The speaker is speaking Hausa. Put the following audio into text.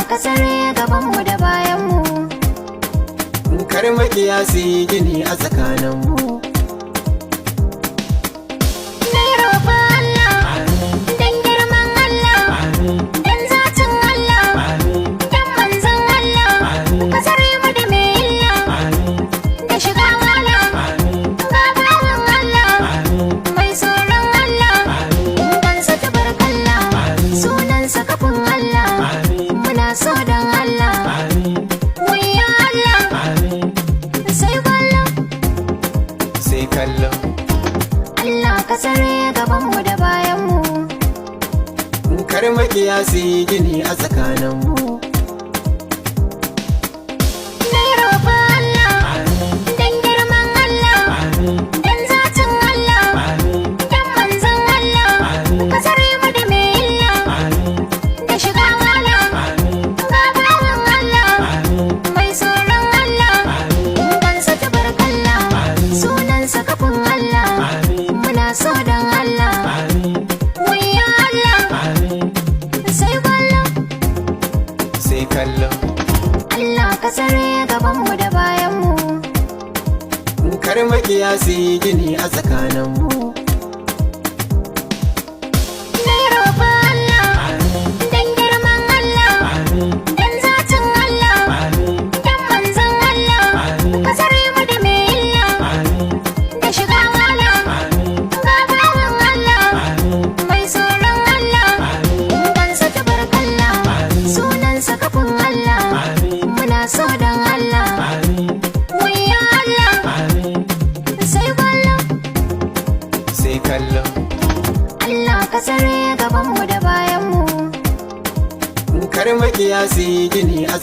ka tsare gabanmu da bayanmu. Kar makiya su yi gini a tsakaninmu. Nai roƙon Allah, dan girman Allah, dan zatin Allah, dan manzon Allah, ka tsare mu da mai illa, da shiga wala, ga bawan Allah, mai tsoron Allah, gansa tabarkalla, sunansa kafin Allah, muna so dan Allah, wayya Allah, sai kwallo, Sai kallo. Allah ka tsare gabanmu da bayanmu. Kar makiya su yi gini a tsakaninmu. Nai roƙon Allah, dan girman Allah, dan zatin Allah, dan manzon Allah, ka tsare mu da mai illa, da shiga wala, ga bawan Allah, mai tsoron Allah, gansa tabarkalla, sunansa kafin Allah, muna so dan Allah, wayya Allah, sai kwallo, Sai kallo. Allah ka tsare gabanmu da bayanmu. Kar makiya su yi gini a tsakaninmu. Nai roƙon Allah, dan girman Allah, dan zatin Allah, dan manzon Allah, ka tsare mu da mai illa, da shiga wala, ga bawan Allah, mai tsoron Allah, gansa tabarkalla, sunansa kafin Allah, muna so dan Allah, wayya Allah, sai kwallo, Sai kallo. Allah ka tsare gabanmu da bayanmu. Kar makiya su yi gini a